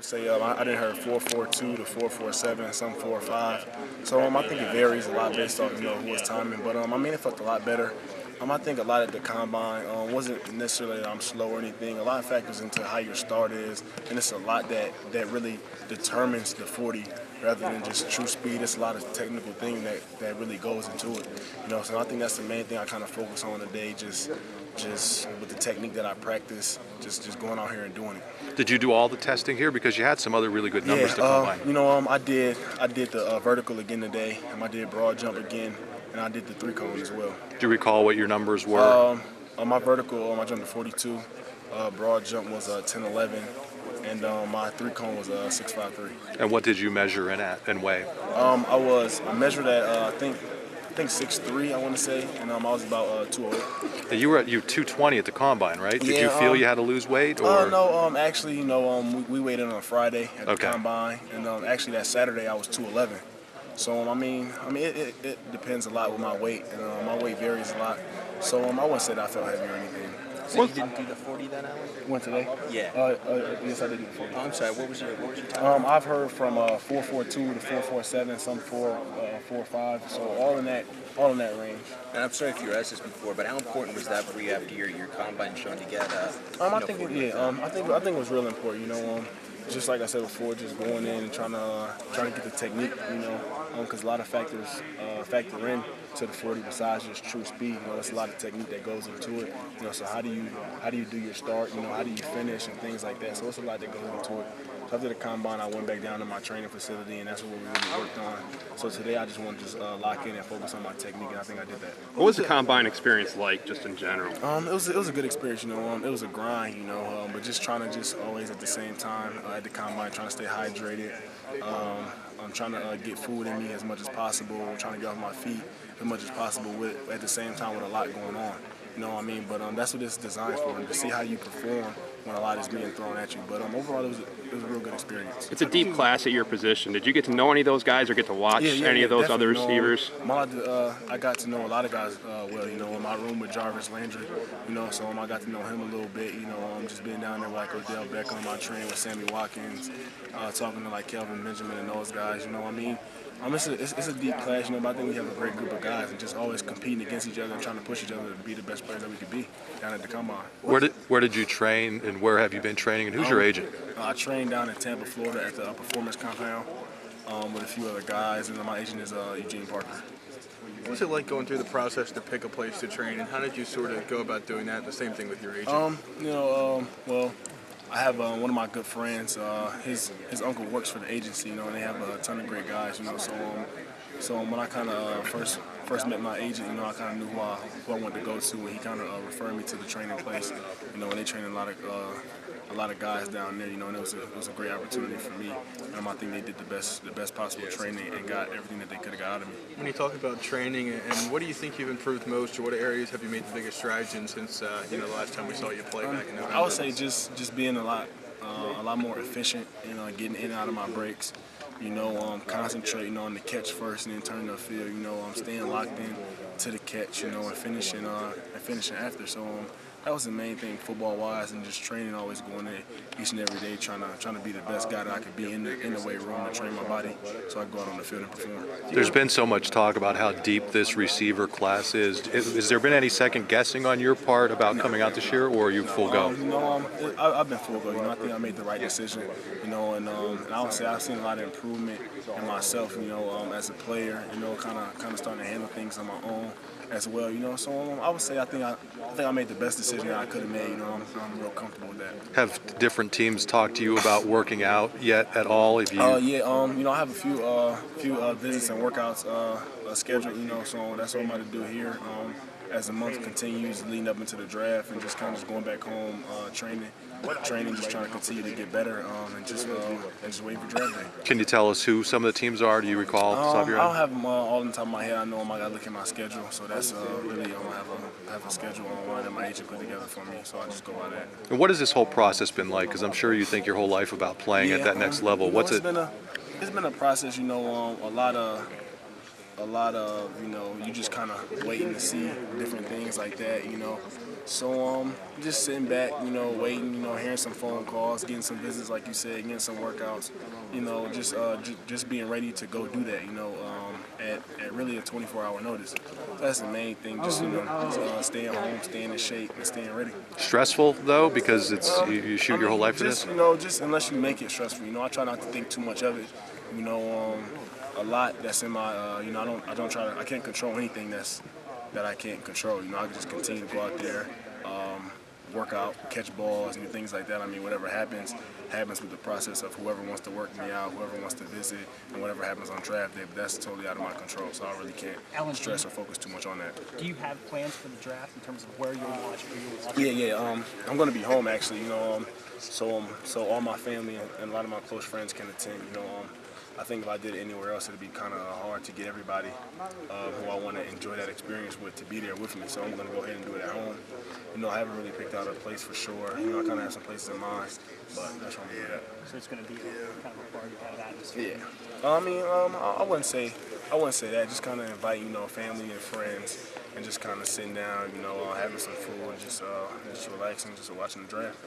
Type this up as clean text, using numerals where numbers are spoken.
Say I didn't heard 4.42 to 4.47, some 4.5. So I think it varies a lot based off who was timing. But it felt a lot better. I think a lot at the combine wasn't necessarily that I'm slow or anything. A lot of factors into how your start is, and it's a lot that really determines the 40 rather than just true speed. It's a lot of technical thing that really goes into it. So I think that's the main thing I kind of focus on today, just with the technique that I practice, just going out here and doing it. Did you do all the testing here? Because you had some other really good numbers to combine. I did the vertical again today, and I did broad jump again, and I did the 3-cone as well. Do you recall what your numbers were? On my vertical, I jumped to 42. Broad jump was 10.11, and my 3-cone was 6.53. And what did you measure in at and weigh? I measured at I think 6'3", I want to say, and I was about 208. You were at 220 at the combine, right? Did Yeah, you feel you had to lose weight? Or? No, actually, we weighed in on a Friday at the combine, and actually that Saturday I was 211. So it depends a lot with my weight, and my weight varies a lot. So I wouldn't say that I felt heavy or anything. So you didn't do the 40 then, Alan? Went today? Yeah. Yes, I did do the 40. Oh, I'm sorry. What was your time? I've heard from 4.42 to 4.47, some 4.5. So all in that range. And I'm sorry if you were asked this before, but how important was that for you after your combine showing to get? I think it was real important. Just like I said before, just going in and trying to get the technique. Because a lot of factors factor in to the 40 besides just true speed. There's a lot of technique that goes into it. So how do you do your start? How do you finish and things like that. So it's a lot that goes into it. So after the combine, I went back down to my training facility, and that's what we really worked on. So today, I just want to just lock in and focus on my technique, and I think I did that. What was the combine experience like, just in general? It was a good experience. It was a grind. But just trying to just always at the same time at the combine, trying to stay hydrated. I'm trying to get food in me as much as possible. I'm trying to get off my feet as much as possible at the same time with a lot going on. But that's what it's designed for, to see how you perform when a lot is being thrown at you. But overall, it was a real good experience. It's a deep class at your position. Did you get to know any of those guys or get to watch any of those other receivers? I got to know a lot of guys well, in my room with Jarvis Landry, so I got to know him a little bit, just being down there with like Odell Beckham, I trained with Sammy Watkins, talking to like Kelvin Benjamin and those guys, it's a deep class, but I think we have a great group of guys and just always competing against each other and trying to push each other to be the best players that we could be down at the combine. Where did you train, and where have you been training, and who's your agent? I trained down in Tampa, Florida at the Performance Compound with a few other guys, and my agent is Eugene Parker. What was it like going through the process to pick a place to train, and how did you sort of go about doing that? The same thing with your agent? Well, I have one of my good friends. His uncle works for the agency, and they have a ton of great guys, So when I kind of first met my agent, I kind of knew who I wanted to go to, and he kind of referred me to the training place. And they train a lot of guys down there, and it was a great opportunity for me. I think they did the best possible training and got everything that they could have got out of me. When you talk about training, and what do you think you've improved most, or what areas have you made the biggest strides in since the last time we saw you play back in November? I would say just being a lot more efficient, getting in and out of my breaks. Concentrating on the catch first and then turning the field. Staying locked in to the catch, and finishing after. So that was the main thing football-wise, and just training, always going in each and every day, trying to be the best guy that I could be in the weight room to train my body, so I can go out on the field and perform. There's been so much talk about how deep this receiver class is. Has there been any second guessing on your part about coming out this year, or are you full go? I've been full go. I think I made the right decision. And I would say I've seen a lot of improvement in myself. As a player. Kind of starting to handle things on my own as well. So I would say I think I made the best decision that I could have made. I'm real comfortable with that. Have different teams talked to you about working out yet at all? If you I have a few visits and workouts scheduled. So that's what I'm about to do here. As the month continues leading up into the draft, and just kind of going back home, training, just trying to continue to get better, and just waiting for draft day. Can you tell us who some of the teams are? Do you recall? I don't have them all on the top of my head. I know I got to look at my schedule, so that's really I have a schedule online that my agent put together for me, so I just go by that. And what has this whole process been like? Because I'm sure you think your whole life about playing at that next level. What's it? It's been a process. A lot of you just kind of waiting to see different things like that. So just sitting back, you know, waiting, you know, hearing some phone calls, getting some visits, like you said, getting some workouts, you know, just being ready to go do that, you know, at really a 24-hour notice. That's the main thing, just, you know, staying home, staying in shape, and staying ready. Stressful though, because you shoot your whole life for this. You know, just unless you make it stressful, you know, I try not to think too much of it. You know, a lot that's in my, you know, I can't control anything that I can't control. You know, I can just continue to go out there, work out, catch balls, and things like that. I mean, whatever happens with the process of whoever wants to work me out, whoever wants to visit, and whatever happens on draft day. But that's totally out of my control, so I really can't stress or focus too much on that. Do you have plans for the draft in terms of where you'll watch? Yeah. I'm going to be home actually. You know, so all my family and a lot of my close friends can attend. You know, I think if I did it anywhere else, it'd be kind of hard to get everybody who I want to enjoy that experience with to be there with me. So I'm going to go ahead and do it at home. You know, I haven't really picked out a place for sure. You know, I kind of have some places in mind, but that's where I'm going to do that. So it's going to be kind of a party kind of atmosphere. Yeah. I mean, I wouldn't say that. Just kind of invite, you know, family and friends, and just kind of sitting down, you know, having some food, and just relaxing, just watching the draft.